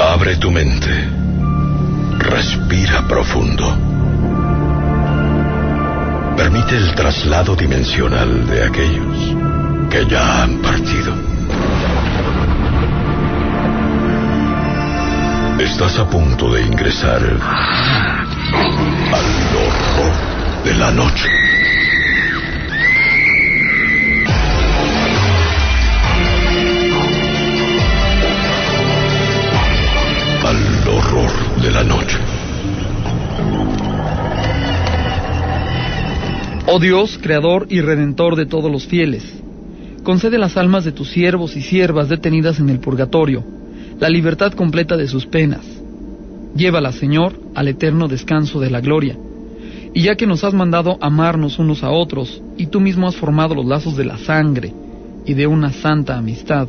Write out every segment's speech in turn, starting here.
Abre tu mente. Respira profundo. Permite el traslado dimensional de aquellos que ya han partido. Estás a punto de ingresar al horror de la noche. Al horror de la noche. Oh Dios, creador y redentor de todos los fieles, concede las almas de tus siervos y siervas detenidas en el purgatorio la libertad completa de sus penas. Llévalas, Señor, al eterno descanso de la gloria. Y ya que nos has mandado amarnos unos a otros, y tú mismo has formado los lazos de la sangre y de una santa amistad,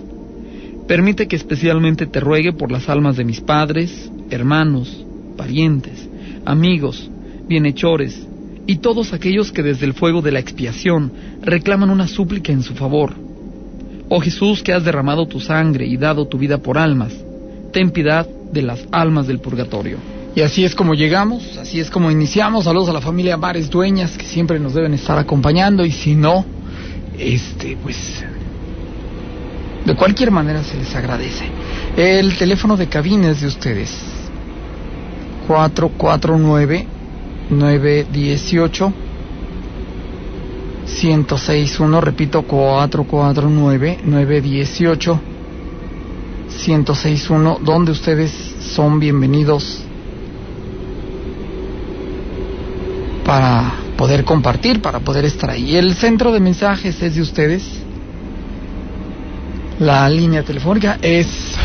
permite que especialmente te ruegue por las almas de mis padres, hermanos, parientes, amigos, bienhechores, y todos aquellos que desde el fuego de la expiación reclaman una súplica en su favor. Oh Jesús, que has derramado tu sangre y dado tu vida por almas, ten piedad de las almas del purgatorio. Y así es como llegamos, así es como iniciamos. Saludos a la familia Bares Dueñas, que siempre nos deben estar acompañando, y si no, pues de cualquier manera se les agradece. El teléfono de cabina es de ustedes: 449-918-1061. Repito, 449-918-1061, donde ustedes son bienvenidos para poder compartir, para poder estar ahí. El centro de mensajes es de ustedes. La línea telefónica es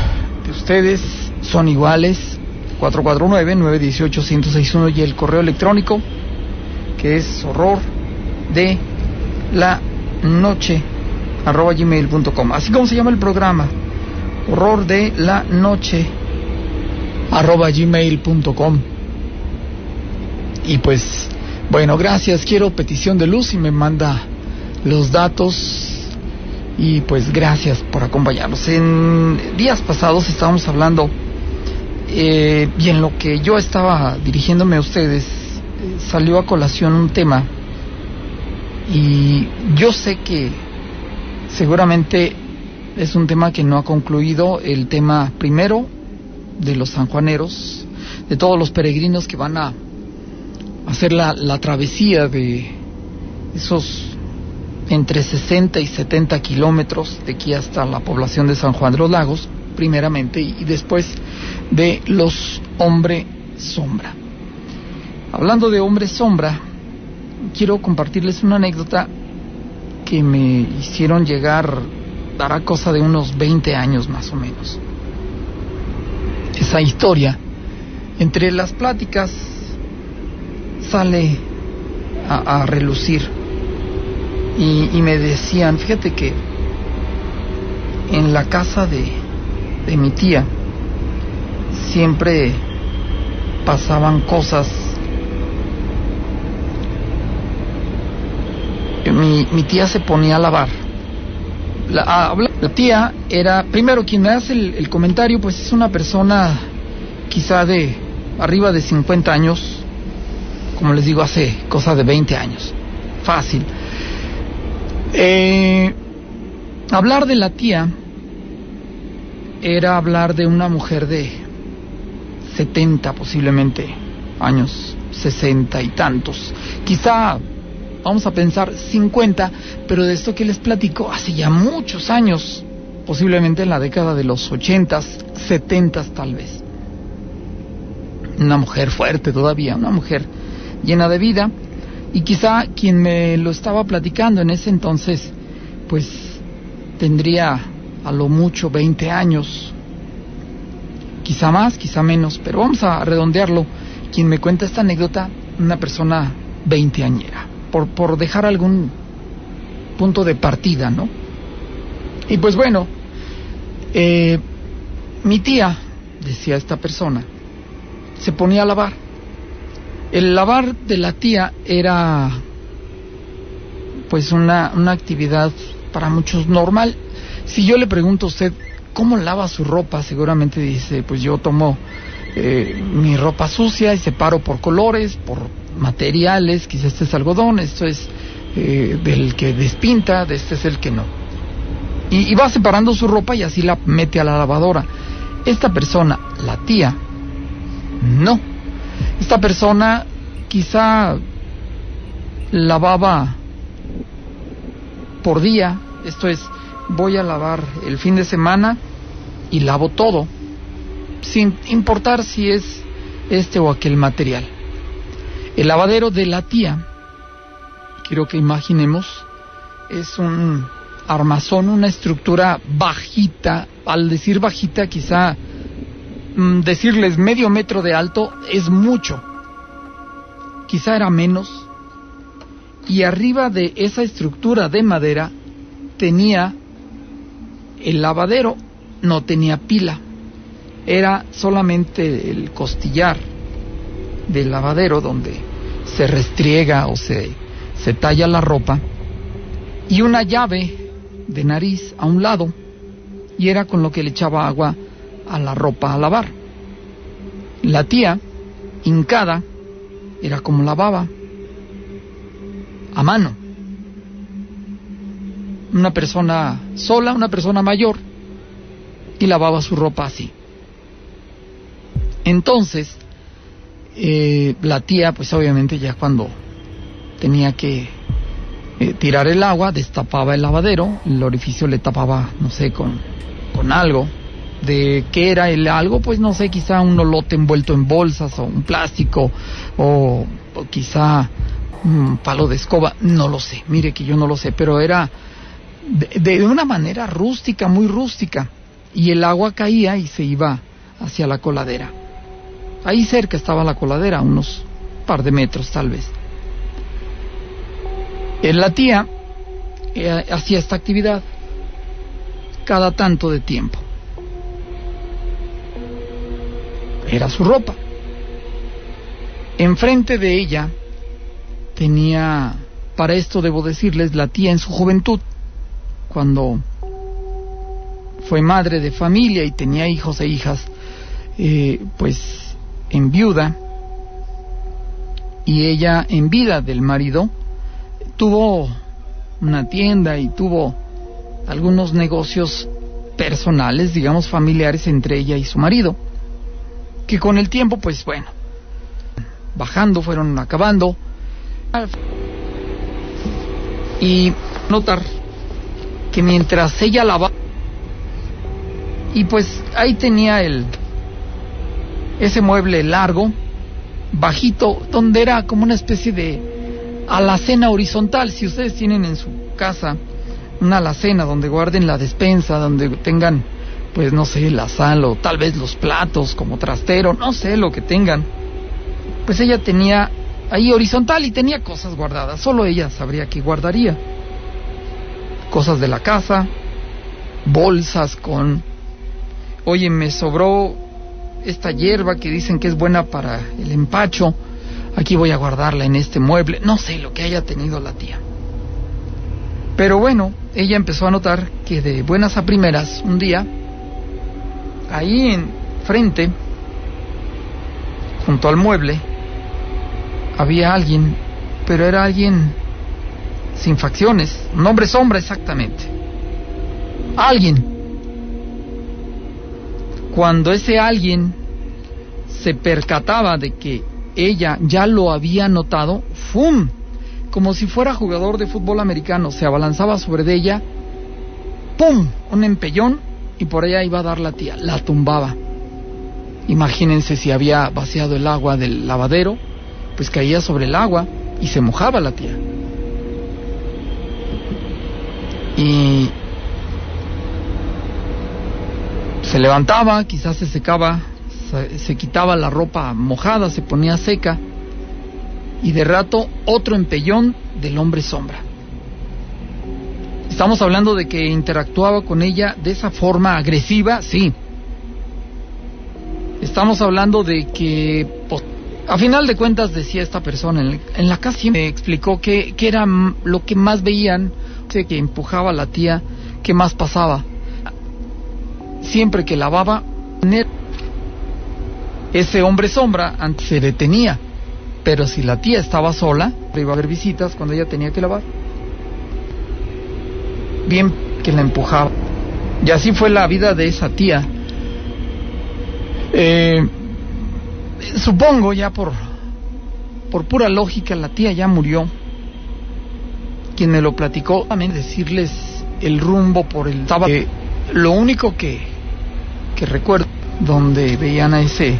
de ustedes, son iguales, 449-918-1061, y el correo electrónico, que es horrordela-noche@gmail.com. Así como se llama el programa, horrordela-noche@gmail.com. Y pues, bueno, gracias. Quiero petición de luz y me manda los datos. Y pues gracias por acompañarnos. En días pasados estábamos hablando, y en lo que yo estaba dirigiéndome a ustedes, salió a colación un tema. Y yo sé que seguramente es un tema que no ha concluido, el tema primero de los sanjuaneros, de todos los peregrinos que van a hacer la travesía de esos entre 60 y 70 kilómetros de aquí hasta la población de San Juan de los Lagos, primeramente, y después de los Hombre Sombra. Hablando de Hombre Sombra, quiero compartirles una anécdota que me hicieron llegar, dará cosa de unos 20 años más o menos. Esa historia, entre las pláticas, sale a relucir. Y me decían, fíjate que en la casa de mi tía siempre pasaban cosas. Mi tía se ponía a lavar. La tía era, primero, quien me hace el comentario, pues es una persona quizá de arriba de 50 años, como les digo, hace cosa de 20 años, fácil. Hablar de la tía era hablar de una mujer de 70 posiblemente años, 60 y tantos, quizá vamos a pensar 50, pero de esto que les platico hace ya muchos años, posiblemente en la década de los 80s, 70s tal vez. Una mujer fuerte todavía, una mujer llena de vida. Y quizá quien me lo estaba platicando en ese entonces, pues tendría a lo mucho 20 años, quizá más, quizá menos, pero vamos a redondearlo. Quien me cuenta esta anécdota, una persona veinteañera, por dejar algún punto de partida, ¿no? Y pues bueno, mi tía, decía esta persona, se ponía a lavar. El lavar de la tía era pues una actividad para muchos normal. Si yo le pregunto a usted ¿cómo lava su ropa? Seguramente dice, pues yo tomo mi ropa sucia y separo por colores, por materiales, quizás este es algodón, esto es del que despinta, de este es el que no. Y va separando su ropa y así la mete a la lavadora. Esta persona, la tía, no. Esta persona quizá lavaba por día, esto es, voy a lavar el fin de semana y lavo todo, sin importar si es este o aquel material. El lavadero de la tía, quiero que imaginemos, es un armazón, una estructura bajita. Al decir bajita, quizá decirles medio metro de alto es mucho, quizá era menos. Y arriba de esa estructura de madera tenía el lavadero, no tenía pila, era solamente el costillar del lavadero donde se restriega o se talla la ropa, y una llave de nariz a un lado, y era con lo que le echaba agua a la ropa a lavar. La tía, hincada, era como lavaba, a mano. Una persona sola, una persona mayor, y lavaba su ropa así. Entonces, la tía, pues obviamente ya cuando tenía que tirar el agua, destapaba el lavadero, el orificio le tapaba, no sé, con algo. ¿De qué era el algo? Pues no sé, quizá un olote envuelto en bolsas, o un plástico, o quizá un palo de escoba, no lo sé, mire que yo no lo sé, pero era de una manera rústica, muy rústica, y el agua caía y se iba hacia la coladera. Ahí cerca estaba la coladera, unos par de metros tal vez. La tía hacía esta actividad cada tanto de tiempo. Era su ropa. Enfrente de ella tenía, para esto debo decirles, la tía en su juventud, cuando fue madre de familia y tenía hijos e hijas, pues en viuda, y ella en vida del marido tuvo una tienda y tuvo algunos negocios personales, digamos familiares, entre ella y su marido, que con el tiempo, pues bueno, bajando, fueron acabando, y notar que mientras ella lavaba, y pues ahí tenía ese mueble largo, bajito, donde era como una especie de alacena horizontal. Si ustedes tienen en su casa una alacena donde guarden la despensa, donde tengan, pues no sé, la sal o tal vez los platos como trastero, no sé, lo que tengan, pues ella tenía ahí horizontal y tenía cosas guardadas. Solo ella sabría qué guardaría. Cosas de la casa, bolsas con, oye, me sobró esta hierba que dicen que es buena para el empacho, aquí voy a guardarla en este mueble. No sé lo que haya tenido la tía, pero bueno, ella empezó a notar que de buenas a primeras, un día, ahí enfrente, junto al mueble, había alguien, pero era alguien sin facciones, un hombre sombra exactamente, alguien. Cuando ese alguien se percataba de que ella ya lo había notado, ¡fum!, como si fuera jugador de fútbol americano, se abalanzaba sobre ella, ¡pum!, un empellón, y por ella iba a dar la tía, la tumbaba. Imagínense, si había vaciado el agua del lavadero, pues caía sobre el agua y se mojaba la tía. Y se levantaba, quizás se secaba, se quitaba la ropa mojada, se ponía seca, y de rato otro empellón del hombre sombra. Estamos hablando de que interactuaba con ella de esa forma agresiva, sí. Estamos hablando de que, a final de cuentas, decía esta persona en la casa, me explicó que era lo que más veían, que empujaba a la tía, que más pasaba. siempre que lavaba, ese hombre sombra antes se detenía, pero si la tía estaba sola, iba a haber visitas cuando ella tenía que lavar, bien que la empujaba. Y así fue la vida de esa tía. Supongo ya por pura lógica, la tía ya murió. Quien me lo platicó, también decirles el rumbo por el sábado. Lo único que recuerdo, donde veían a ese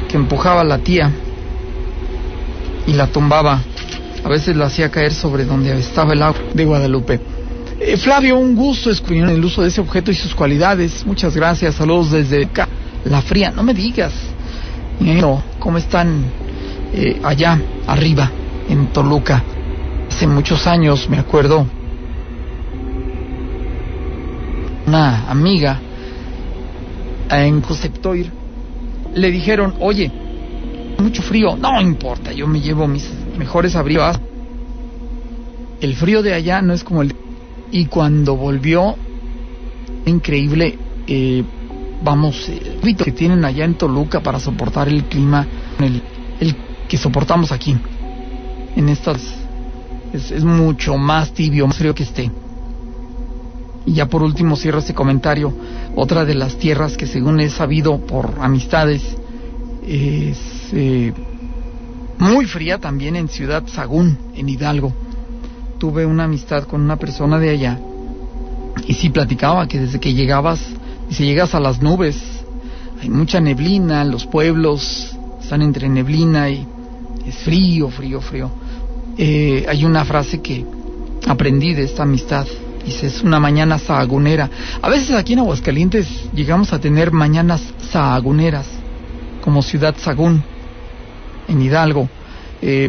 que empujaba a la tía y la tumbaba, a veces la hacía caer sobre donde estaba el agua de Guadalupe. Flavio, un gusto escuchar el uso de ese objeto y sus cualidades. Muchas gracias, saludos desde acá, La Fría. No me digas, ¿cómo están allá arriba en Toluca? Hace muchos años, me acuerdo, una amiga en Conceptoir le dijeron, oye, mucho frío. No importa, yo me llevo mis mejores abrigos. El frío de allá no es como el... Y cuando volvió, increíble, el que tienen allá en Toluca para soportar el clima, el que soportamos aquí. En estas es mucho más tibio, más frío que esté. Y ya por último cierro este comentario. Otra de las tierras que, según he sabido por amistades, es muy fría también, en Ciudad Sagún, en Hidalgo. Tuve una amistad con una persona de allá y sí platicaba que desde que llegabas, y si llegas a las nubes, hay mucha neblina, los pueblos están entre neblina y es frío. Hay una frase que aprendí de esta amistad, dice, es una mañana sahagunera. A veces aquí en Aguascalientes llegamos a tener mañanas sahaguneras, como Ciudad Sagún, en Hidalgo,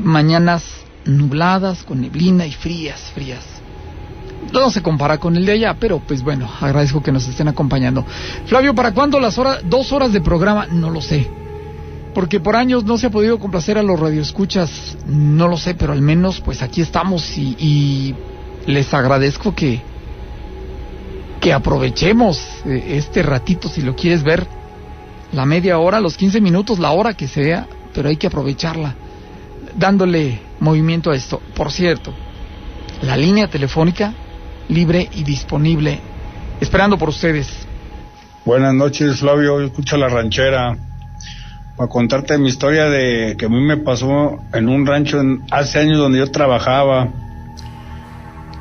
mañanas nubladas, con neblina y frías. No se compara con el de allá, pero pues bueno, agradezco que nos estén acompañando. Flavio, ¿para cuándo las 2 horas de programa? No lo sé, porque por años no se ha podido complacer a los radioescuchas, no lo sé, pero al menos pues aquí estamos y les agradezco que aprovechemos este ratito, si lo quieres ver, la media hora, los 15 minutos, la hora que sea, pero hay que aprovecharla, dándole movimiento a esto. Por cierto, la línea telefónica libre y disponible, esperando por ustedes. Buenas noches, Flavio, yo escucho La Ranchera para contarte mi historia de que a mí me pasó en un rancho hace años donde yo trabajaba.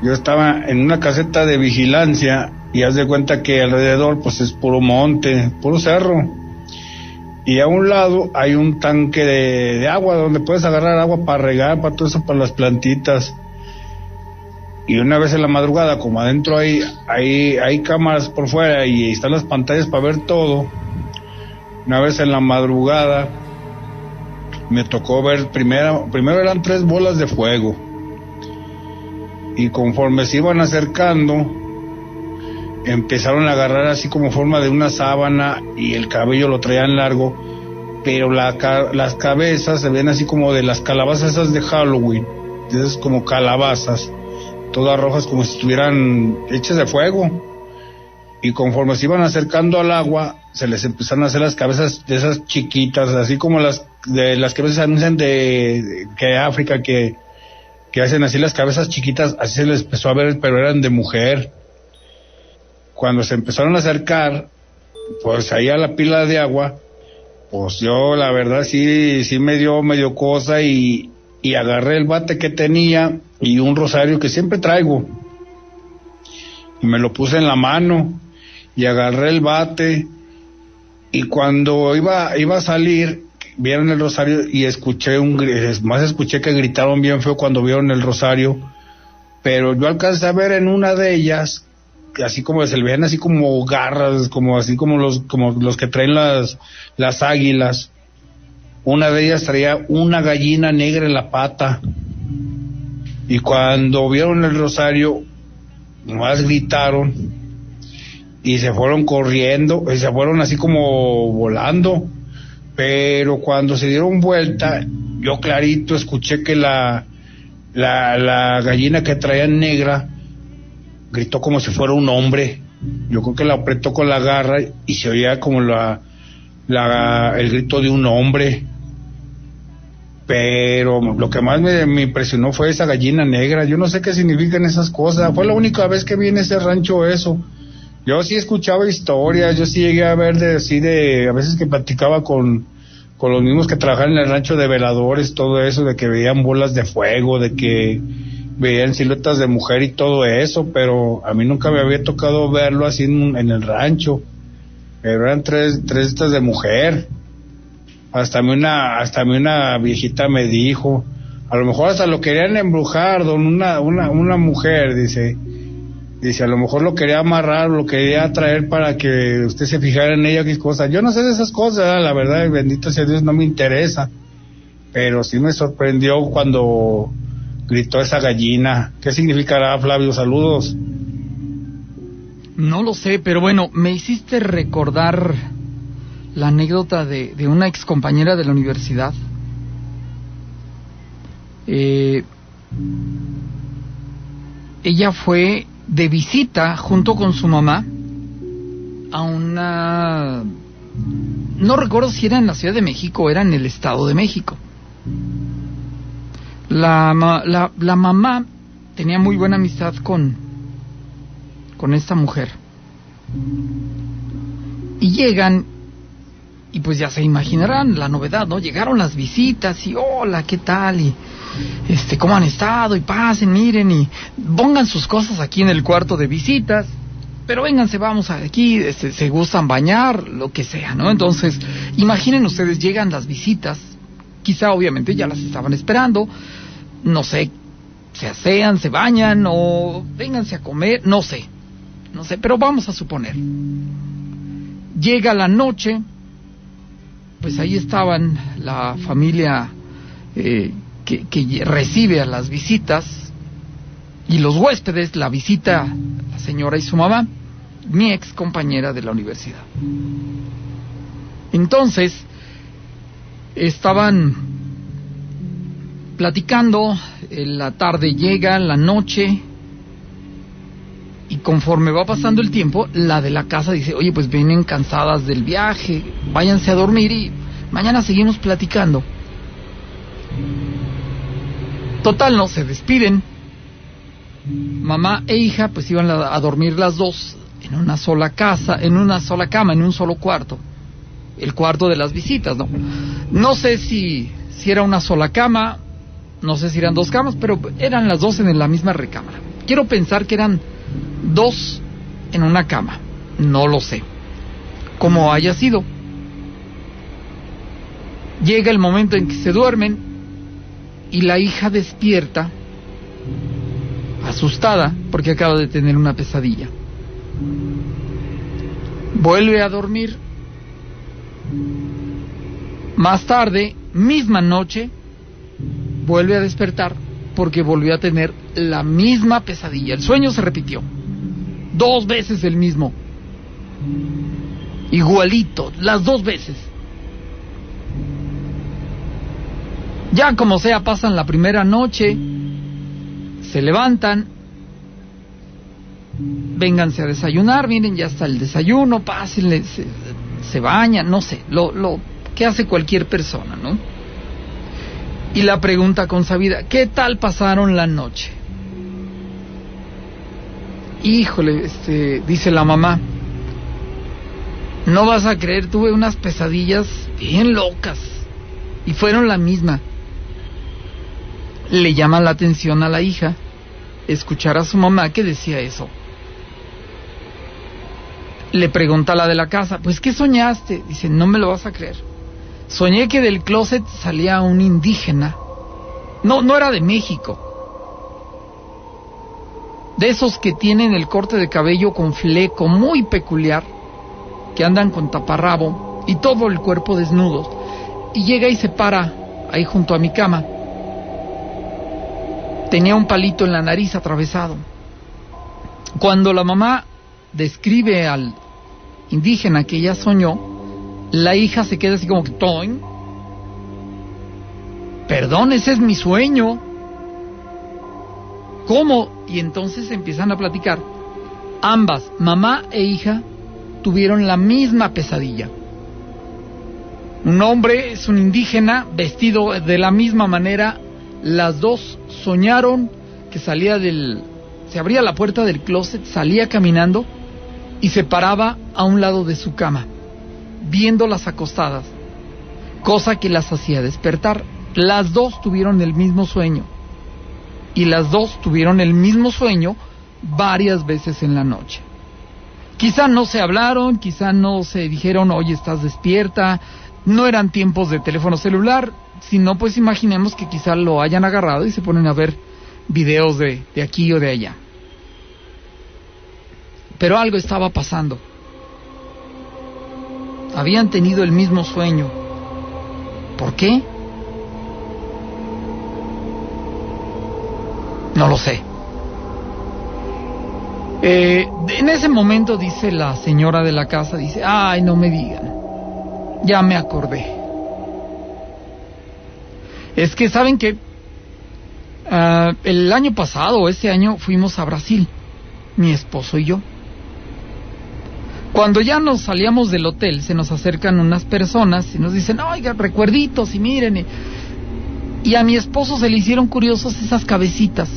Yo estaba en una caseta de vigilancia y haz de cuenta que alrededor pues es puro monte, puro cerro. Y a un lado hay un tanque de agua donde puedes agarrar agua para regar, para todo eso, para las plantitas. Y una vez en la madrugada, como adentro hay cámaras por fuera y están las pantallas para ver todo, una vez en la madrugada me tocó ver, primero eran 3 bolas de fuego. Y conforme se iban acercando, empezaron a agarrar así como forma de una sábana y el cabello lo traían largo, pero las cabezas se ven así como de las calabazas esas de Halloween, esas como calabazas, todas rojas como si estuvieran hechas de fuego. Y conforme se iban acercando al agua, se les empezaron a hacer las cabezas de esas chiquitas, así como las que a veces anuncian de África, que hacen así las cabezas chiquitas, así se les empezó a ver, pero eran de mujer. Cuando se empezaron a acercar, pues ahí a la pila de agua, pues yo la verdad sí me dio medio cosa y agarré el bate que tenía y un rosario que siempre traigo y me lo puse en la mano y agarré el bate y cuando iba a salir, vieron el rosario y escuché que gritaron bien feo cuando vieron el rosario, pero yo alcancé a ver en una de ellas, así como se le veían así como garras, como los que traen las águilas. Una de ellas traía una gallina negra en la pata. Y cuando vieron el rosario, nomás gritaron y se fueron corriendo, y se fueron así como volando. Pero cuando se dieron vuelta, yo clarito escuché que la gallina que traían negra gritó como si fuera un hombre, Yo creo que la apretó con la garra y se oía como el grito de un hombre. Pero lo que más me impresionó fue esa gallina negra. Yo no sé qué significan esas cosas. Fue la única vez que vi en ese rancho eso. Yo sí escuchaba historias, yo sí llegué a ver a veces que platicaba con los mismos que trabajaban en el rancho de veladores, todo eso, de que veían bolas de fuego, de que veían siluetas de mujer y todo eso, pero a mí nunca me había tocado verlo así en el rancho. Pero eran tres estas de mujer. Hasta a mí una viejita me dijo, a lo mejor hasta lo querían embrujar, una mujer, dice, a lo mejor lo quería amarrar, lo quería traer para que usted se fijara en ella, qué cosas. Yo no sé de esas cosas, la verdad, bendito sea Dios, no me interesa. Pero sí me sorprendió cuando gritó esa gallina. ¿Qué significará, Flavio? Saludos. No lo sé, pero bueno, me hiciste recordar la anécdota de una ex compañera de la universidad. Ella fue de visita junto con su mamá a una... No recuerdo si era en la Ciudad de México o era en el Estado de México. La mamá tenía muy buena amistad con esta mujer. Y llegan, y pues ya se imaginarán la novedad, ¿no? Llegaron las visitas y hola, ¿qué tal? Y ¿cómo han estado? Y pasen, miren, y pongan sus cosas aquí en el cuarto de visitas. Pero vénganse, vamos aquí, se gustan bañar, lo que sea, ¿no? Entonces, imaginen ustedes, llegan las visitas, quizá obviamente ya las estaban esperando, no sé, se asean, se bañan o vénganse a comer, no sé, pero vamos a suponer. Llega la noche, pues ahí estaban la familia que recibe a las visitas y los huéspedes, la visita, la señora y su mamá, mi ex compañera de la universidad. Entonces, estaban platicando, la tarde llega, la noche, y conforme va pasando el tiempo, la de la casa dice, oye, pues vienen cansadas del viaje, váyanse a dormir y mañana seguimos platicando. Total, no, se despiden. Mamá e hija pues iban a dormir las dos en una sola casa, en una sola cama, en un solo cuarto. El cuarto de las visitas, ¿no? No sé si era una sola cama, no sé si eran dos camas, pero eran las dos en la misma recámara. Quiero pensar que eran dos en una cama, no lo sé. Como haya sido. Llega el momento en que se duermen y la hija despierta asustada porque acaba de tener una pesadilla. Vuelve a dormir. Más tarde, misma noche, vuelve a despertar porque volvió a tener la misma pesadilla. El sueño se repitió 2 veces, el mismo, igualito, las 2 veces. Ya como sea, pasan la primera noche, se levantan, vénganse a desayunar, miren, ya está el desayuno, pásenle, se bañan, no sé, lo que hace cualquier persona, ¿no? Y la pregunta consabida, ¿qué tal pasaron la noche? Híjole, dice la mamá, no vas a creer, tuve unas pesadillas bien locas y fueron la misma. Le llama la atención a la hija escuchar a su mamá que decía eso. Le pregunta a la de la casa, pues ¿qué soñaste? Dice, no me lo vas a creer. Soñé que del closet salía un indígena. No era de México. De esos que tienen el corte de cabello con fleco muy peculiar, que andan con taparrabo y todo el cuerpo desnudo. Y llega y se para ahí junto a mi cama. Tenía un palito en la nariz atravesado. Cuando la mamá describe al indígena que ella soñó, la hija se queda así como que ¡toin! Perdón, ese es mi sueño. ¿Cómo? Y entonces empiezan a platicar Ambas, mamá e hija, tuvieron la misma pesadilla. Un hombre es un indígena vestido de la misma manera. Las dos soñaron que se abría la puerta del closet, salía caminando y se paraba a un lado de su cama, viéndolas acostadas, cosa que las hacía despertar. Las dos tuvieron el mismo sueño, y las dos tuvieron el mismo sueño varias veces en la noche. Quizá no se hablaron, quizá no se dijeron, oye, estás despierta. No eran tiempos de teléfono celular, sino pues imaginemos que quizá lo hayan agarrado y se ponen a ver videos de aquí o de allá. Pero algo estaba pasando. Habían tenido el mismo sueño. ¿Por qué? No lo sé. En ese momento dice la señora de la casa, dice, ay, no me digan, ya me acordé. Es que saben que el año pasado, este año, fuimos a Brasil, mi esposo y yo. Cuando ya nos salíamos del hotel, se nos acercan unas personas y nos dicen, oiga, recuerditos, y miren. Y a mi esposo se le hicieron curiosos esas cabecitas,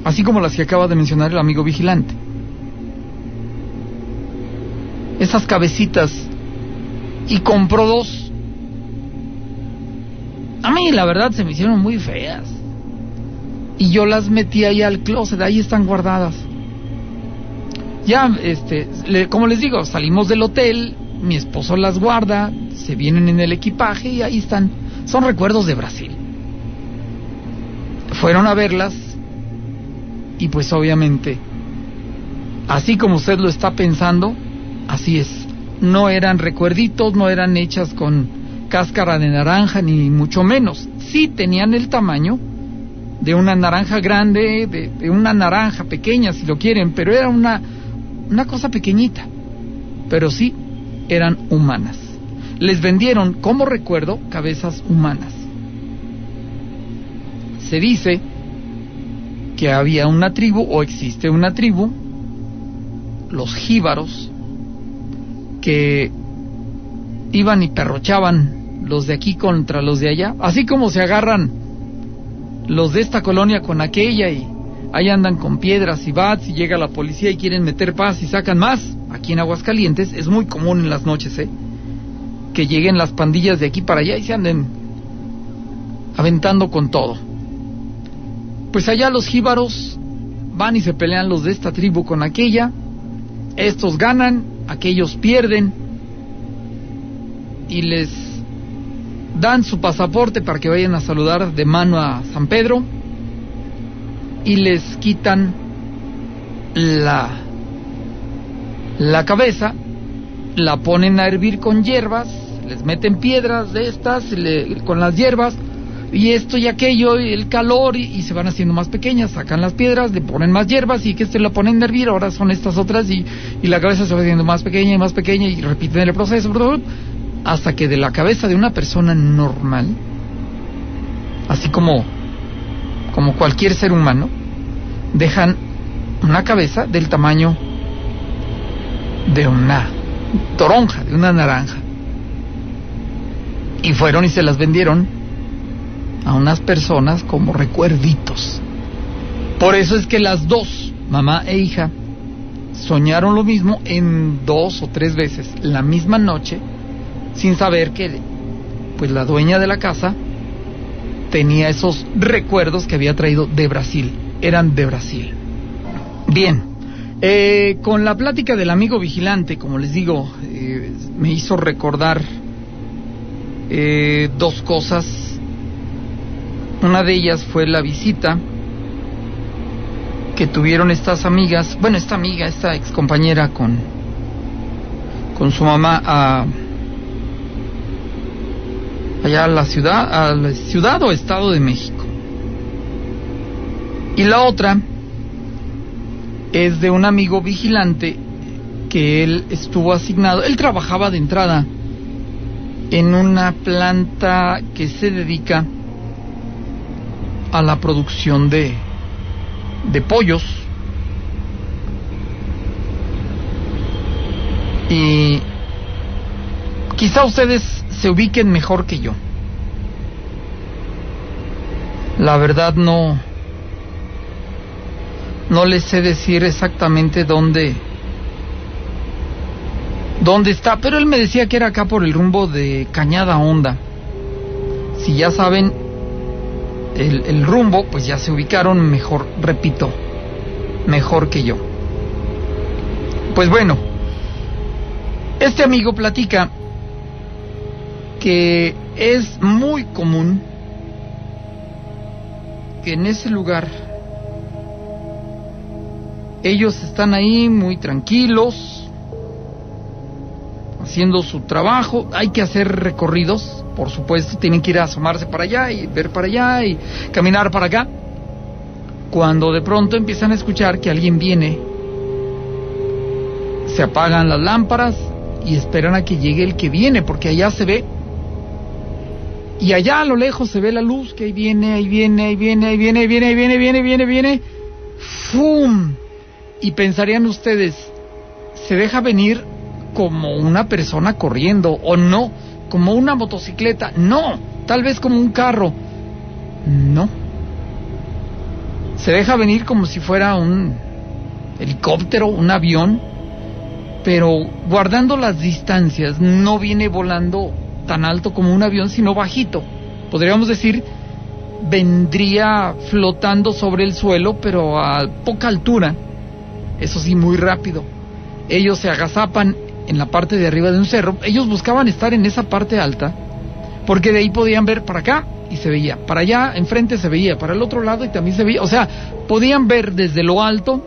así como las que acaba de mencionar el amigo vigilante. Esas cabecitas, y compró 2. A mí la verdad se me hicieron muy feas, y yo las metí ahí al closet, ahí están guardadas. Ya, como les digo, salimos del hotel, mi esposo las guarda, se vienen en el equipaje y ahí están. Son recuerdos de Brasil. Fueron a verlas y pues obviamente, así como usted lo está pensando, así es. No eran recuerditos, no eran hechas con cáscara de naranja, ni mucho menos. Sí tenían el tamaño de una naranja grande, de una naranja pequeña si lo quieren, pero era una cosa pequeñita. Pero sí eran humanas. Les vendieron como recuerdo cabezas humanas. Se dice que había una tribu, o existe una tribu, los jíbaros, que iban y perrochaban los de aquí contra los de allá, así como se agarran los de esta colonia con aquella, y ahí andan con piedras y bats, y llega la policía y quieren meter paz y sacan más. Aquí en Aguascalientes es muy común en las noches, que lleguen las pandillas de aquí para allá y se anden aventando con todo. Pues allá los jíbaros van y se pelean los de esta tribu con aquella. Estos ganan, aquellos pierden, y les dan su pasaporte para que vayan a saludar de mano a San Pedro, y les quitan la cabeza, la ponen a hervir con hierbas, les meten piedras de estas con las hierbas, y esto y aquello, y el calor, y se van haciendo más pequeñas, sacan las piedras, le ponen más hierbas, y que lo ponen a hervir, ahora son estas otras, y la cabeza se va haciendo más pequeña, y repiten el proceso, hasta que de la cabeza de una persona normal, así como cualquier ser humano, dejan una cabeza del tamaño de una toronja, de una naranja. Y fueron y se las vendieron a unas personas como recuerditos. Por eso es que las dos, mamá e hija, soñaron lo mismo en 2 o 3 veces la misma noche, sin saber que pues la dueña de la casa tenía esos recuerdos que había traído de Brasil. Eran de Brasil. Bien, con la plática del amigo vigilante, como les digo, me hizo recordar 2 cosas. Una de ellas fue la visita que tuvieron estas amigas, esta ex compañera con su mamá allá a la ciudad o estado de México. Y la otra es de un amigo vigilante que él estuvo asignado. Él trabajaba de entrada en una planta que se dedica a la producción de pollos, Y quizá ustedes se ubiquen mejor que yo. La verdad no les sé decir exactamente dónde está, pero él me decía que era acá por el rumbo de Cañada Honda. Si ya saben el rumbo, pues ya se ubicaron mejor, repito, mejor que yo. Pues bueno, este amigo platica que es muy común que en ese lugar ellos están ahí muy tranquilos, haciendo su trabajo. Hay que hacer recorridos, por supuesto, tienen que ir a asomarse para allá y ver para allá y caminar para acá, cuando de pronto empiezan a escuchar que alguien viene, se apagan las lámparas y esperan a que llegue el que viene, porque allá se ve, y allá a lo lejos se ve la luz, que ahí viene, ¡fum! Y pensarían ustedes, se deja venir como una persona corriendo, o no, como una motocicleta, no, tal vez como un carro, no, se deja venir como si fuera un helicóptero, un avión, pero guardando las distancias. No viene volando tan alto como un avión, sino bajito, podríamos decir, vendría flotando sobre el suelo, pero a poca altura, eso sí, muy rápido. Ellos se agazapan en la parte de arriba de un cerro. Ellos buscaban estar en esa parte alta, porque de ahí podían ver para acá y se veía, para allá enfrente se veía, para el otro lado y también se veía, o sea, podían ver desde lo alto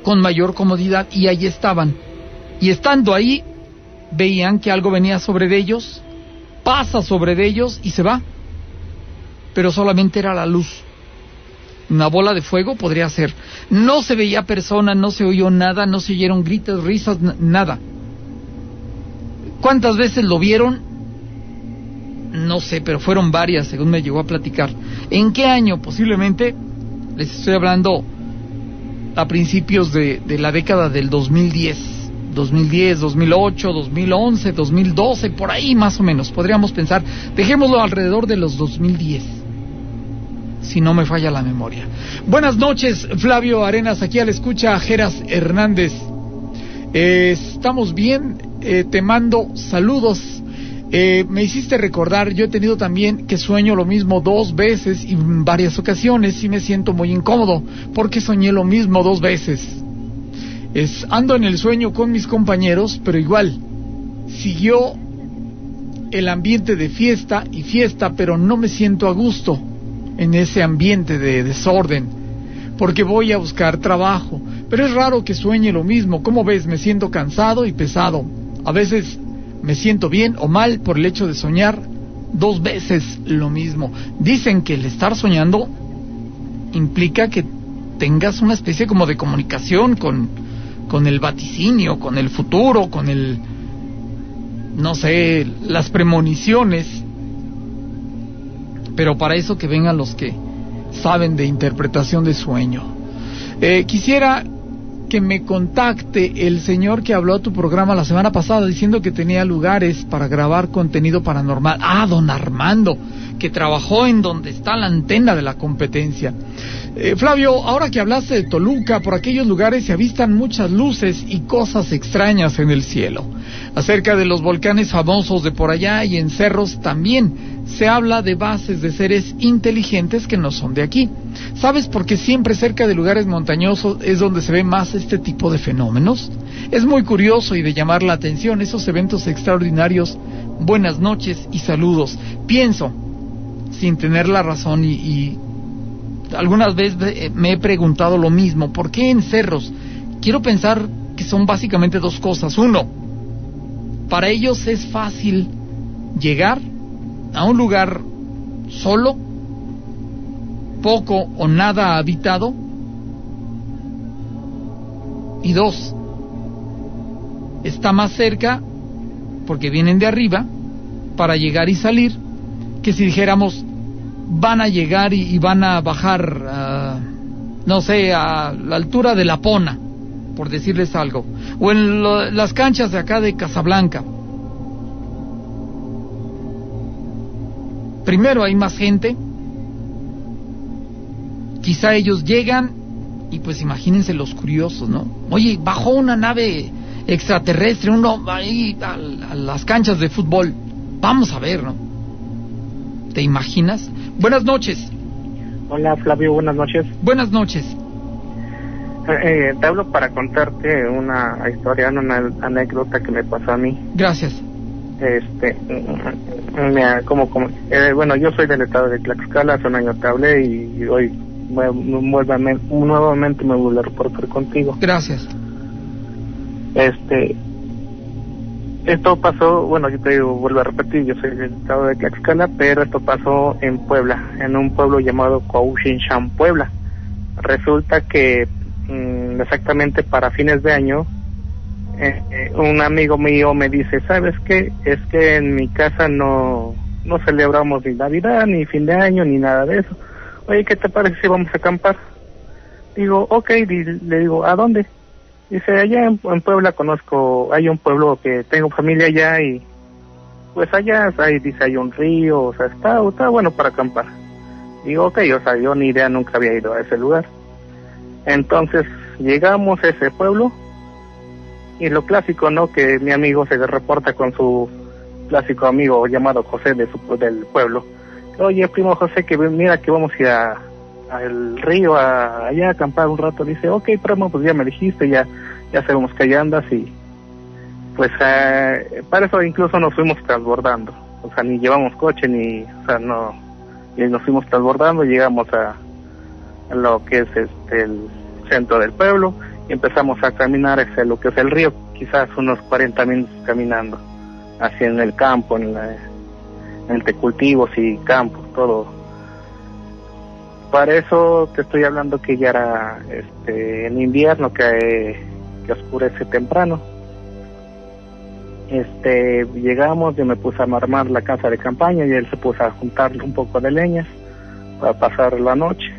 con mayor comodidad, y ahí estaban. Y estando ahí, veían que algo venía sobre ellos, pasa sobre ellos y se va, pero solamente era la luz. Una bola de fuego podría ser. No se veía persona, no se oyó nada, no se oyeron gritos, risas, nada. ¿Cuántas veces lo vieron? No sé, pero fueron varias, según me llegó a platicar. ¿En qué año? Posiblemente, les estoy hablando a principios de la década del 2010, 2008, 2011, 2012, por ahí más o menos, podríamos pensar. Dejémoslo alrededor de los 2010. Si no me falla la memoria. Buenas noches, Flavio Arenas, aquí al escucha Geras Hernández. Estamos bien, te mando saludos. Me hiciste recordar, yo he tenido también que sueño lo mismo 2 veces y en varias ocasiones y me siento muy incómodo porque soñé lo mismo 2 veces. Ando en el sueño con mis compañeros, pero igual, siguió el ambiente de fiesta y fiesta, pero no me siento a gusto en ese ambiente de desorden, porque voy a buscar trabajo, pero es raro que sueñe lo mismo. ¿Cómo ves? Me siento cansado y pesado. A veces me siento bien o mal por el hecho de soñar 2 veces lo mismo. Dicen que el estar soñando implica que tengas una especie como de comunicación con el vaticinio, con el futuro, con el, no sé, las premoniciones. Pero para eso que vengan los que saben de interpretación de sueño. Quisiera que me contacte el señor que habló a tu programa la semana pasada diciendo que tenía lugares para grabar contenido paranormal. Ah, don Armando, que trabajó en donde está la antena de la competencia. Flavio, ahora que hablaste de Toluca, por aquellos lugares se avistan muchas luces y cosas extrañas en el cielo. Acerca de los volcanes famosos de por allá y en cerros también se habla de bases de seres inteligentes que no son de aquí. ¿Sabes por qué siempre cerca de lugares montañosos es donde se ve más este tipo de fenómenos? Es muy curioso y de llamar la atención esos eventos extraordinarios. Buenas noches y saludos. Pienso, sin tener la razón, y algunas veces me he preguntado lo mismo. ¿Por qué en cerros? Quiero pensar que son básicamente 2 cosas. 1, para ellos es fácil llegar a un lugar solo, poco o nada habitado. Y 2, está más cerca porque vienen de arriba para llegar y salir, que si dijéramos van a llegar y van a bajar no sé, a la altura de La Pona, por decirles algo, o en las canchas de acá de Casablanca. Primero hay más gente, quizá ellos llegan y pues imagínense los curiosos, ¿no? Oye, bajó una nave extraterrestre, uno ahí a las canchas de fútbol, vamos a ver, ¿no? ¿Te imaginas? Buenas noches. Hola Flavio, buenas noches. Buenas noches. Te hablo para contarte una historia, una anécdota que me pasó a mí. Gracias. Bueno, yo soy del estado de Tlaxcala, hace un año te hablé y hoy nuevamente me vuelvo a reportar contigo. Gracias. Esto pasó, bueno, yo te digo, vuelvo a repetir, yo soy del estado de Tlaxcala, pero esto pasó en Puebla, en un pueblo llamado Coahuinchan, Puebla. Resulta que exactamente para fines de año, un amigo mío me dice, ¿sabes qué? Es que en mi casa no celebramos ni Navidad, ni fin de año, ni nada de eso. Oye, ¿qué te parece si vamos a acampar? Digo, ok, le digo, ¿a dónde? Dice, allá en Puebla conozco, hay un pueblo que tengo familia allá y pues allá hay un río, o sea, está bueno para acampar. Digo, ok, o sea, yo ni idea, nunca había ido a ese lugar. Entonces llegamos a ese pueblo y lo clásico, ¿no? Que mi amigo se reporta con su clásico amigo llamado José del pueblo. Oye, primo José, que mira que vamos a ir al río allá a acampar un rato. Dice, ok, primo, pues ya me dijiste, ya sabemos que allá andas y pues para eso incluso nos fuimos transbordando. O sea, ni llevamos coche ni nos fuimos transbordando, llegamos a lo que es el centro del pueblo y empezamos a caminar hacia lo que es el río, quizás unos 40 minutos caminando hacia en el campo, entre cultivos y campos, todo. Para eso te estoy hablando que ya era en invierno, que oscurece temprano. Llegamos, yo me puse a armar la casa de campaña y él se puso a juntar un poco de leñas para pasar la noche.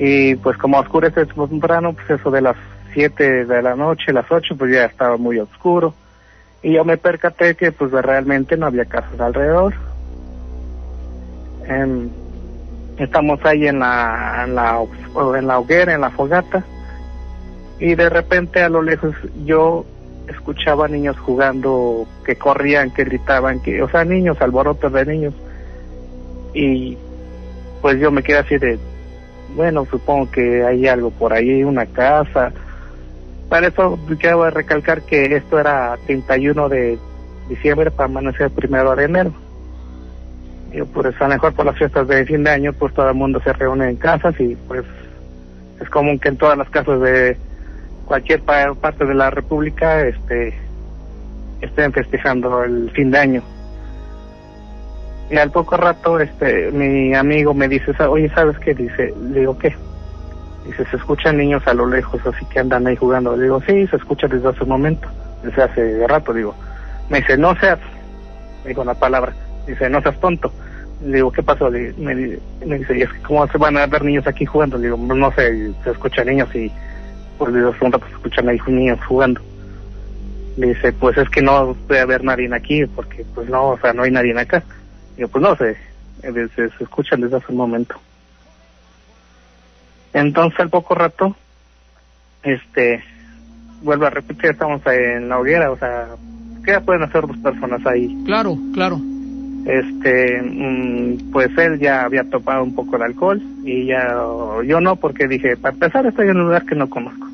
Y pues como oscurece temprano, pues eso de las 7 de la noche, las 8, pues ya estaba muy oscuro. Y yo me percaté que pues realmente no había casas alrededor. Estamos ahí en la hoguera, en la fogata, y de repente a lo lejos yo escuchaba niños jugando, que corrían, que gritaban, o sea, niños, alborotos de niños. Y pues yo me quedé así de, bueno, supongo que hay algo por ahí, una casa. Para eso quiero recalcar que esto era 31 de diciembre para amanecer 1 de enero. Y pues a lo mejor por las fiestas de fin de año, pues todo el mundo se reúne en casas y pues es común que en todas las casas de cualquier parte de la República estén festejando el fin de año. Y al poco rato mi amigo me dice, oye, ¿sabes qué? Dice, le digo, ¿qué? Dice, se escuchan niños a lo lejos, así que andan ahí jugando. Le digo, sí, se escucha desde hace un momento, desde hace rato. Digo, me dice, no seas, me dijo la palabra, dice, no seas tonto. Le digo, ¿qué pasó? Me dice, y es que ¿cómo se van a ver niños aquí jugando? Le digo, no sé, se escuchan niños y pues desde hace un rato se escuchan ahí niños jugando. Le dice, pues es que no puede haber nadie aquí, porque pues no, o sea, no hay nadie acá. Digo, pues no sé, se escuchan desde hace un momento. Entonces al poco rato, vuelvo a repetir, estamos en la hoguera, o sea, ¿qué pueden hacer 2 personas ahí? Claro. Pues él ya había topado un poco el alcohol y yo no, porque dije, para empezar estoy en un lugar que no conozco,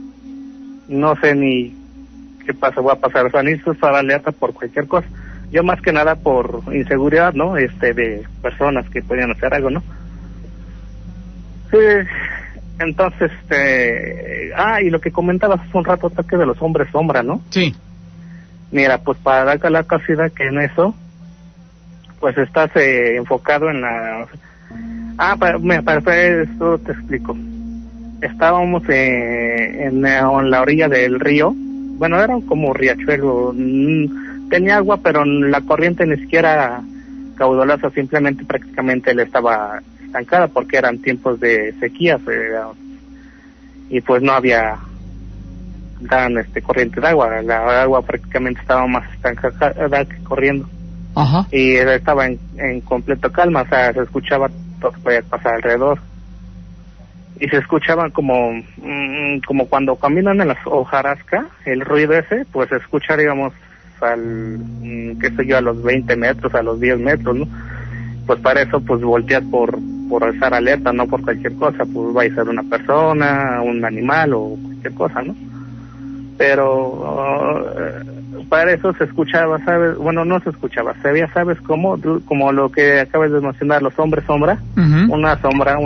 no sé ni qué pasa, voy a pasar, o sea, necesito estar alerta por cualquier cosa. Yo más que nada por inseguridad, ¿no? De personas que podían hacer algo, ¿no? Sí, entonces, y lo que comentabas hace un rato, ataque de los hombres sombra, ¿no? Sí. Mira, pues para dar la casualidad que en eso, pues estás enfocado en la... para esto te explico. Estábamos en la orilla del río, bueno, era como riachuelo, tenía agua, pero la corriente ni siquiera caudalosa, simplemente prácticamente él estaba estancada porque eran tiempos de sequías y pues no había dan corriente de agua. La agua prácticamente estaba más estancada que corriendo. Ajá. Y estaba en completo calma, o sea, se escuchaba todo lo que podía pasar alrededor. Y se escuchaba como cuando caminan en las hojarasca, el ruido ese, pues se escucha, digamos, qué sé yo, a los 20 metros, a los 10 metros, ¿no? Pues para eso, pues volteas por estar alerta, no por cualquier cosa, pues va a ser una persona, un animal o cualquier cosa, ¿no? Pero para eso se escuchaba, ¿sabes? Bueno, no se escuchaba, se veía, ¿sabes cómo? Como lo que acabas de mencionar, los hombres sombra, una sombra,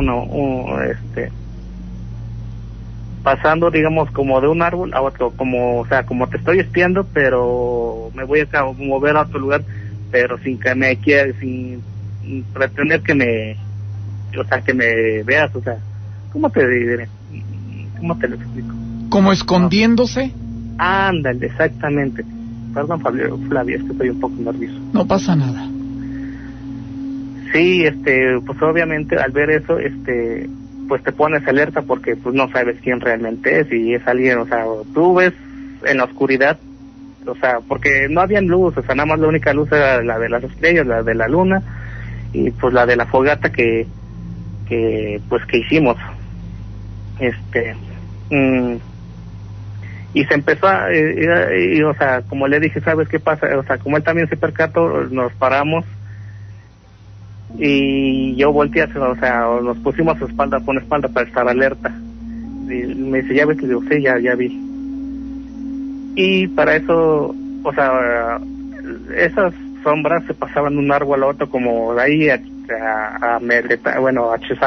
pasando, digamos, como de un árbol a otro, como, o sea, como te estoy espiando, pero me voy a mover a otro lugar, pero sin que me quiera, sin pretender que me veas, o sea, ¿cómo te diré? ¿Cómo te lo explico? ¿Como escondiéndose? Ándale, exactamente. Perdón, Flavio, es que estoy un poco nervioso. No pasa nada. Sí, pues obviamente al ver eso, pues te pones alerta porque pues no sabes quién realmente es, y es alguien, o sea, tú ves en la oscuridad, o sea, porque no había luz, o sea, nada más la única luz era la de las estrellas, la de la luna, y pues la de la fogata que hicimos. Y se empezó o sea, como le dije, ¿sabes qué pasa? O sea, como él también se percató, nos paramos y yo volteé, o sea, nos pusimos espalda con espalda para estar alerta. Y me dice, ¿ya ves? Le digo, sí, ya vi. Y para eso, o sea, esas sombras se pasaban de un árbol a otro, como de ahí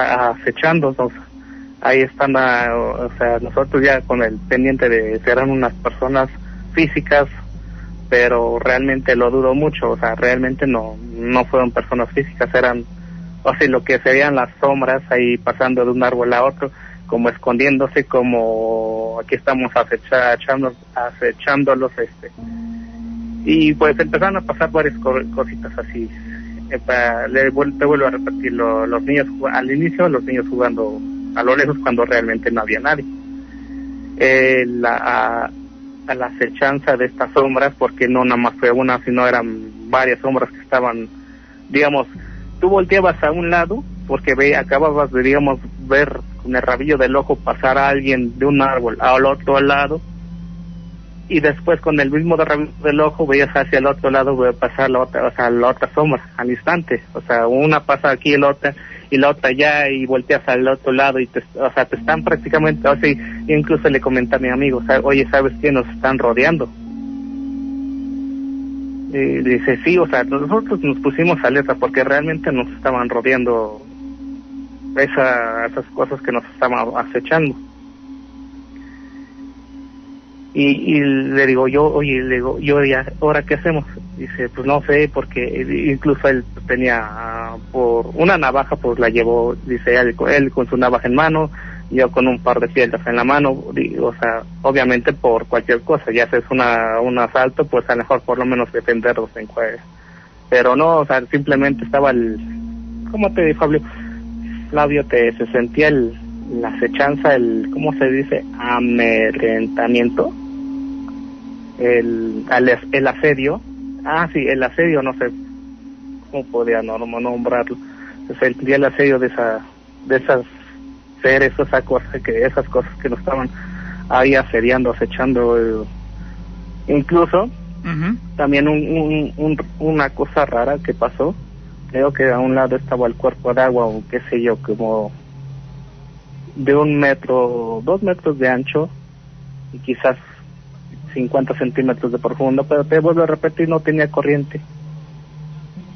acechando, o sea, ahí están, o sea, nosotros ya con el pendiente de ser unas personas físicas, pero realmente lo dudo mucho, o sea, realmente no fueron personas físicas, eran, o sea, lo que serían las sombras ahí pasando de un árbol a otro, como escondiéndose, como aquí estamos acechándolos, y pues empezaron a pasar varias cositas así. Te vuelvo a repetir, los niños al inicio, los niños jugando a lo lejos cuando realmente no había nadie. A la acechanza de estas sombras, porque no nada más fue una, sino eran varias sombras que estaban, digamos, tú volteabas a un lado porque acababas de, digamos, ver con el rabillo del ojo pasar a alguien de un árbol al otro lado, y después con el mismo rabillo del ojo veías hacia el otro lado pasar la otra sombra al instante, o sea, una pasa aquí y la otra allá, y volteas al otro lado y te están prácticamente, o sea, incluso le comenté a mi amigo, oye, ¿sabes qué? Nos están rodeando. Y dice, sí, o sea, nosotros nos pusimos alerta porque realmente nos estaban rodeando esas cosas que nos estaban acechando. Y le digo yo, ya, ¿ahora qué hacemos? Dice, pues no sé, porque incluso él tenía por una navaja, pues la llevó, dice, él con su navaja en mano, yo con un par de piedras en la mano, o sea, obviamente por cualquier cosa, ya si es un asalto, pues a lo mejor por lo menos defenderlos en juego. Pero no, o sea, simplemente estaba ¿cómo te dijo, Flavio? Se sentía la acechanza, ¿cómo se dice? Amedrentamiento, el asedio. Sí, el asedio, no sé cómo podía nombrarlo. Se sentía el asedio de esas seres, esas cosas que nos estaban ahí asediando, acechando. Incluso también una cosa rara que pasó, creo que a un lado estaba el cuerpo de agua, o qué sé yo, como de 1 metro, 2 metros de ancho y quizás 50 centímetros de profundo, pero te vuelvo a repetir, no tenía corriente.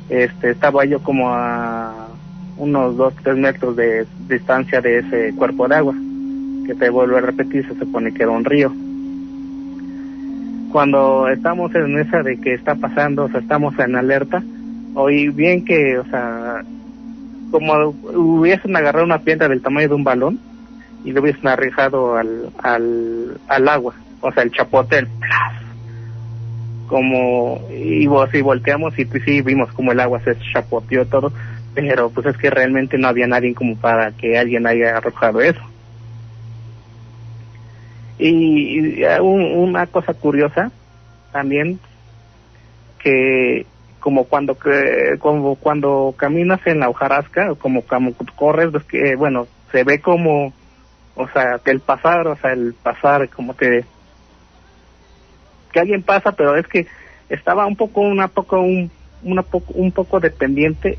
Estaba yo como a unos 2-3 metros de distancia de ese cuerpo de agua, que te vuelvo a repetir, se supone que era un río. Cuando estamos en esa de que está pasando, o sea, estamos en alerta, oí bien que, o sea, como hubiesen agarrado una piedra del tamaño de un balón y lo hubiesen arrojado al agua, o sea, el chapote, el plas, como, y volteamos y sí vimos como el agua se chapoteó todo, pero pues es que realmente no había nadie como para que alguien haya arrojado eso. Una cosa curiosa también, que como cuando caminas en la hojarasca, o como corres, ves que, bueno, se ve como, o sea, que el pasar, como que alguien pasa, pero es que estaba un poco dependiente,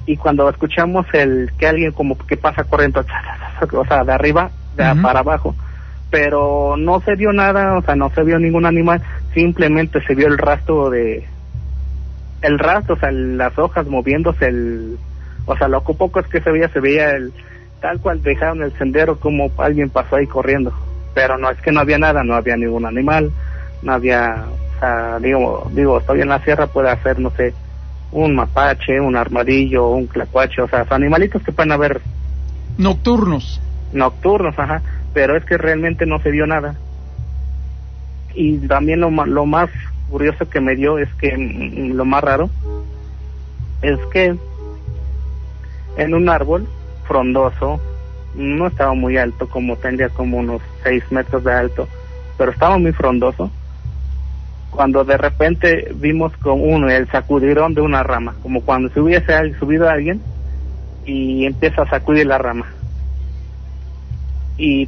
y cuando escuchamos que alguien como que pasa corriendo, o sea, de arriba, para abajo, pero no se vio nada, o sea, no se vio ningún animal, simplemente se vio el rastro, o sea, las hojas moviéndose, o sea, lo poco es que se veía tal cual dejaron el sendero, como alguien pasó ahí corriendo, pero no es que no había nada, no había ningún animal, no había, o sea, digo, estoy en la sierra, puede hacer, no sé, un mapache, un armadillo, un tlacuache, o sea, son animalitos que pueden haber nocturnos, ajá, pero es que realmente no se vio nada. Y también lo más curioso que me dio es que, lo más raro, es que en un árbol frondoso, no estaba muy alto, tendría como unos 6 metros de alto, pero estaba muy frondoso, cuando de repente vimos el sacudidón de una rama, como cuando se hubiese subido alguien y empieza a sacudir la rama.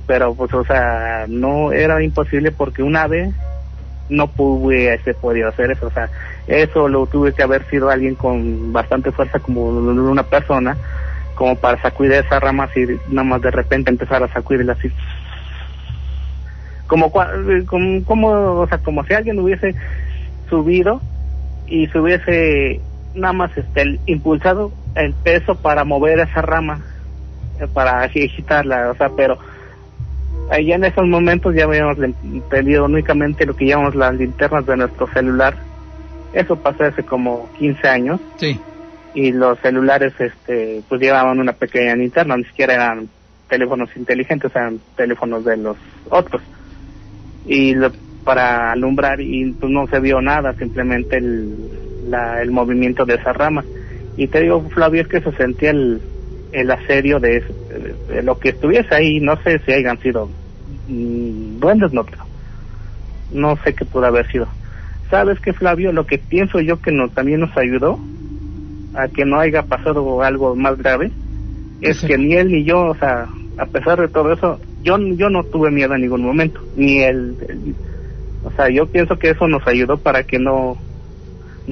Pero pues, o sea, no era imposible, porque un ave no hubiese podido hacer eso, o sea, eso lo tuve que haber sido alguien con bastante fuerza, como una persona, como para sacudir esa rama así, nada más de repente empezar a sacudirla así, como o sea, como si alguien hubiese subido y se hubiese nada más impulsado el peso para mover esa rama, para agitarla, o sea, pero ahí en esos momentos ya habíamos entendido únicamente lo que llamamos las linternas de nuestro celular. Eso pasó hace como 15 años. Sí. Y los celulares pues llevaban una pequeña linterna, ni siquiera eran teléfonos inteligentes, eran teléfonos de los otros. Y para alumbrar, y pues no se vio nada, simplemente el movimiento de esa rama. Y te digo, Flavio, es que se sentía el asedio de lo que estuviese ahí. No sé si hayan sido duendes, no sé qué pudo haber sido. ¿Sabes qué, Flavio? Lo que pienso yo que también nos ayudó a que no haya pasado algo más grave es que ni él ni yo, o sea, a pesar de todo eso, yo no tuve miedo en ningún momento, ni o sea, yo pienso que eso nos ayudó para que no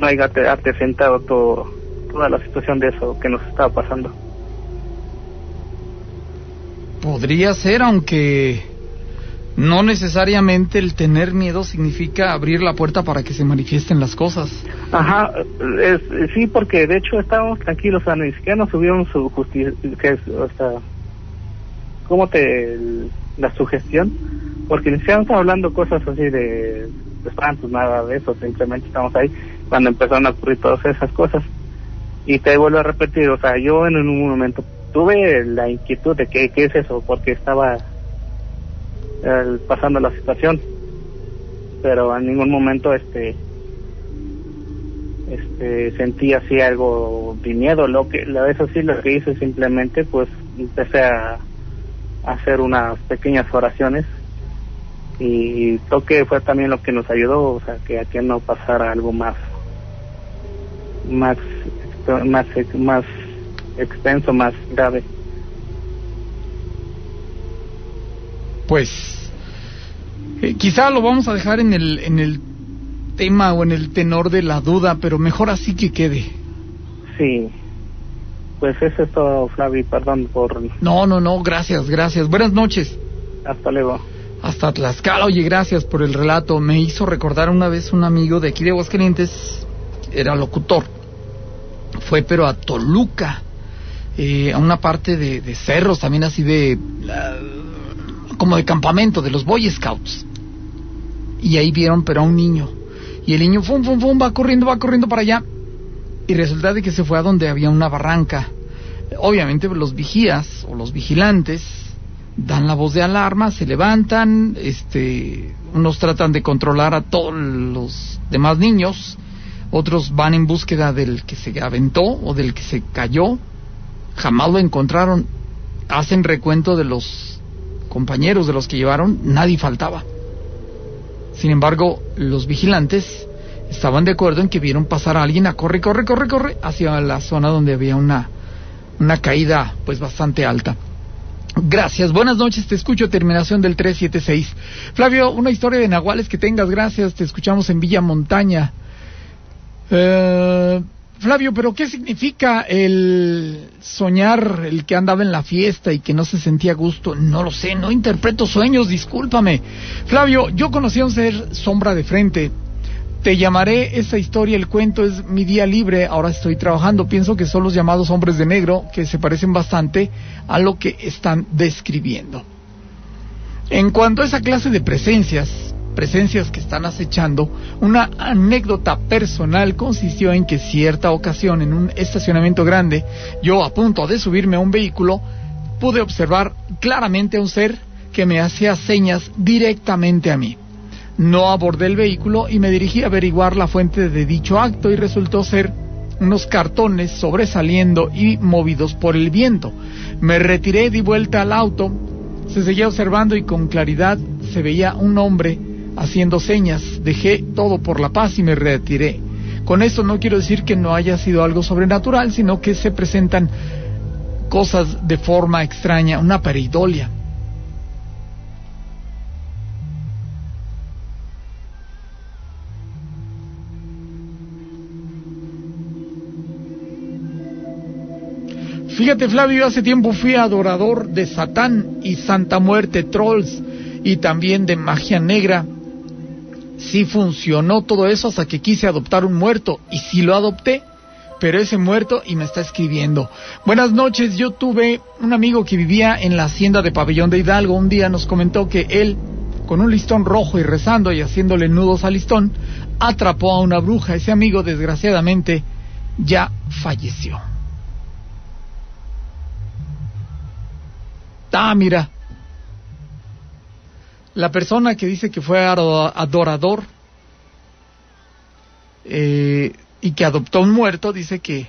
haya acrecentado toda la situación de eso que nos estaba pasando. Podría ser, aunque no necesariamente el tener miedo significa abrir la puerta para que se manifiesten las cosas. Ajá, sí, porque de hecho estábamos tranquilos, o sea, ni siquiera nos subieron su justicia, o sea, la sugestión, porque ni siquiera estamos hablando cosas así de espantos, nada de eso, simplemente estamos ahí cuando empezaron a ocurrir todas esas cosas. Y te vuelvo a repetir, o sea, yo en un momento tuve la inquietud de qué es eso, porque estaba pasando la situación, pero en ningún momento sentí así algo de miedo. Eso sí, lo que hice simplemente, pues empecé a hacer unas pequeñas oraciones, y toque fue también lo que nos ayudó, o sea, que a que no pasara algo más extenso, más grave. Pues quizá lo vamos a dejar en el tema o en el tenor de la duda, pero mejor así que quede. Sí, pues eso es todo, Flavi, perdón por... No, gracias. Buenas noches. Hasta luego. Hasta Tlaxcala. Oye, gracias por el relato. Me hizo recordar una vez un amigo de aquí de Aguascalientes, era locutor, fue pero a Toluca, a una parte de cerros también, así como de campamento de los Boy Scouts, y ahí vieron pero a un niño, y el niño va corriendo para allá, y resulta de que se fue a donde había una barranca. Obviamente los vigías o los vigilantes dan la voz de alarma, se levantan, unos tratan de controlar a todos los demás niños, otros van en búsqueda del que se aventó o del que se cayó, jamás lo encontraron, hacen recuento de los compañeros de los que llevaron, nadie faltaba. Sin embargo, los vigilantes estaban de acuerdo en que vieron pasar a alguien a corre hacia la zona donde había una caída pues bastante alta. Gracias, buenas noches, te escucho, terminación del 376. Flavio, una historia de nahuales que tengas, gracias, te escuchamos en Villa Montaña. Flavio, pero ¿qué significa el soñar, el que andaba en la fiesta y que no se sentía a gusto? No lo sé, no interpreto sueños, discúlpame. Flavio, yo conocí a un ser sombra de frente. Te llamaré esa historia, el cuento es mi día libre, ahora estoy trabajando. Pienso que son los llamados hombres de negro, que se parecen bastante a lo que están describiendo. En cuanto a esa clase de presencias que están acechando, una anécdota personal consistió en que cierta ocasión en un estacionamiento grande, yo a punto de subirme a un vehículo, pude observar claramente a un ser que me hacía señas directamente a mí. No abordé el vehículo y me dirigí a averiguar la fuente de dicho acto y resultó ser unos cartones sobresaliendo y movidos por el viento. Me retiré, di vuelta al auto, se seguía observando y con claridad se veía un hombre haciendo señas. Dejé todo por la paz y me retiré. Con esto no quiero decir que no haya sido algo sobrenatural, sino que se presentan cosas de forma extraña, una pareidolia. Fíjate, Flavio, hace tiempo fui adorador de Satán y Santa Muerte, trolls y también de magia negra. Sí funcionó todo eso hasta que quise adoptar un muerto y sí lo adopté, pero ese muerto y me está escribiendo. Buenas noches, yo tuve un amigo que vivía en la hacienda de Pabellón de Hidalgo. Un día nos comentó que él, con un listón rojo y rezando y haciéndole nudos al listón, atrapó a una bruja. Ese amigo desgraciadamente ya falleció. Ah, mira, la persona que dice que fue adorador y que adoptó un muerto, dice que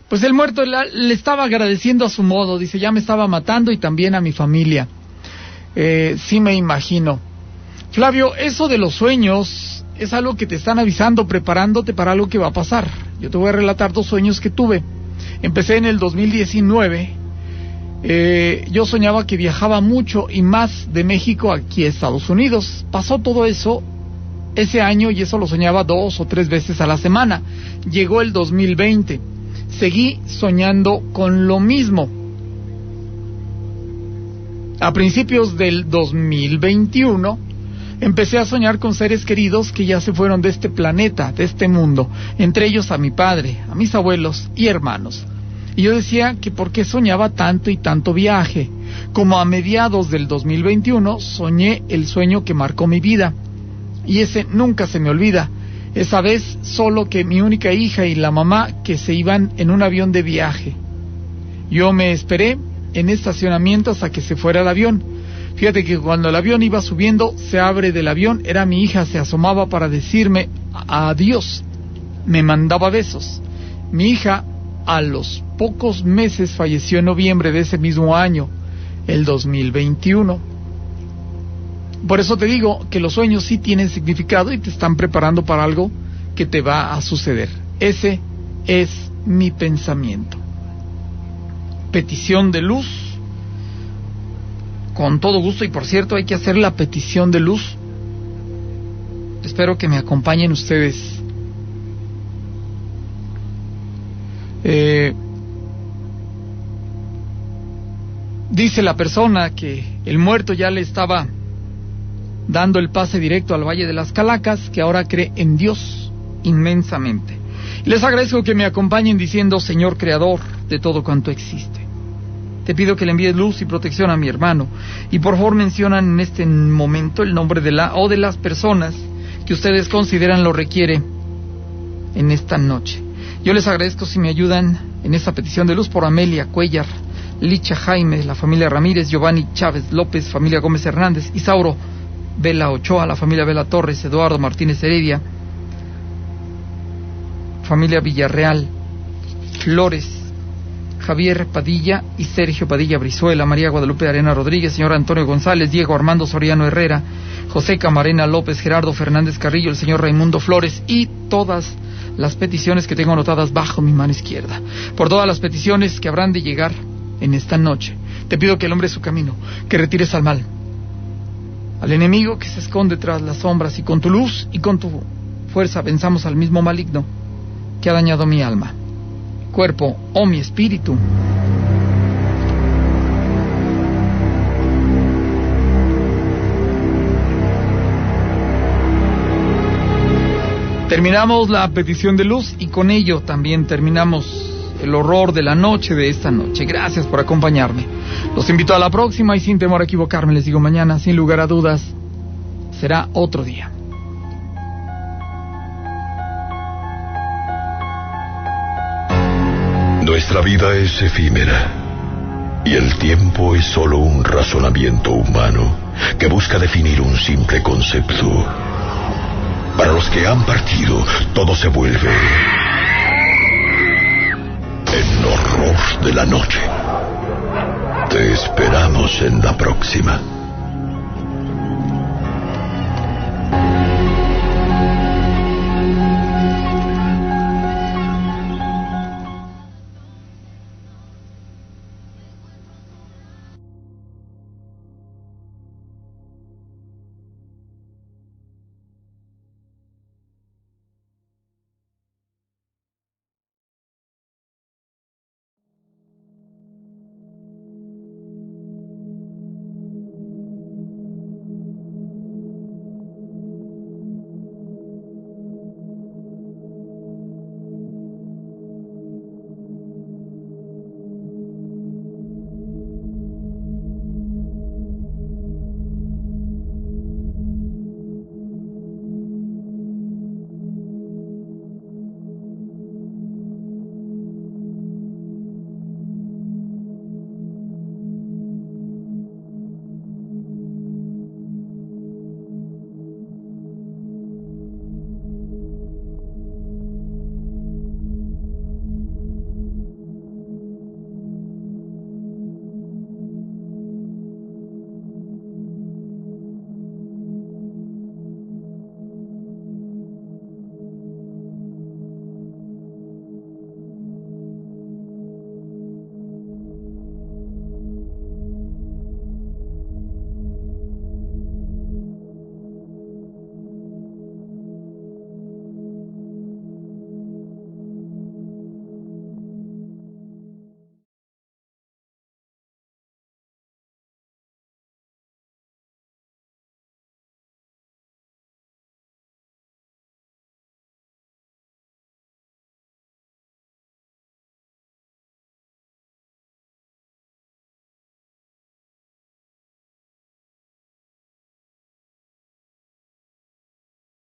pues el muerto le estaba agradeciendo a su modo, dice, ya me estaba matando y también a mi familia. Sí me imagino. Flavio, eso de los sueños es algo que te están avisando, preparándote para algo que va a pasar. Yo te voy a relatar 2 sueños que tuve. Empecé en el 2019. Yo soñaba que viajaba mucho y más de México aquí a Estados Unidos. Pasó todo eso ese año y eso lo soñaba 2 o 3 veces a la semana. Llegó el 2020, seguí soñando con lo mismo. A principios del 2021 empecé a soñar con seres queridos que ya se fueron de este planeta, de este mundo, entre ellos a mi padre, a mis abuelos y hermanos. Y yo decía que por qué soñaba tanto y tanto viaje. Como a mediados del 2021 soñé el sueño que marcó mi vida. Y ese nunca se me olvida. Esa vez solo que mi única hija y la mamá que se iban en un avión de viaje. Yo me esperé en estacionamiento hasta que se fuera el avión. Fíjate que cuando el avión iba subiendo, se abre del avión, era mi hija, se asomaba para decirme adiós. Me mandaba besos. Mi hija, a los pocos meses, falleció en noviembre de ese mismo año, el 2021. Por eso te digo que los sueños sí tienen significado y te están preparando para algo que te va a suceder. Ese es mi pensamiento. Petición de luz, con todo gusto, y por cierto hay que hacer la petición de luz. Espero que me acompañen ustedes. Dice la persona que el muerto ya le estaba dando el pase directo al Valle de las Calacas, que ahora cree en Dios inmensamente. Les agradezco que me acompañen diciendo: Señor Creador de todo cuanto existe, te pido que le envíes luz y protección a mi hermano, y por favor mencionan en este momento el nombre de la o de las personas que ustedes consideran lo requiere en esta noche. Yo les agradezco si me ayudan en esta petición de luz por Amelia Cuellar, Licha Jaime, la familia Ramírez, Giovanni Chávez López, familia Gómez Hernández, Isauro Vela Ochoa, la familia Vela Torres, Eduardo Martínez Heredia, familia Villarreal, Flores, Javier Padilla y Sergio Padilla Brizuela, María Guadalupe Arena Rodríguez, señor Antonio González, Diego Armando Soriano Herrera, José Camarena López, Gerardo Fernández Carrillo, el señor Raimundo Flores y todas las peticiones que tengo anotadas bajo mi mano izquierda. Por todas las peticiones que habrán de llegar en esta noche, te pido que alumbre su camino, que retires al mal, al enemigo que se esconde tras las sombras, y con tu luz y con tu fuerza venzamos al mismo maligno que ha dañado mi alma, cuerpo o mi espíritu. Terminamos la petición de luz y con ello también terminamos el horror de la noche de esta noche. Gracias por acompañarme. Los invito a la próxima y sin temor a equivocarme les digo mañana, sin lugar a dudas, será otro día. Nuestra vida es efímera y el tiempo es solo un razonamiento humano que busca definir un simple concepto. Para los que han partido, todo se vuelve en horror de la noche. Te esperamos en la próxima.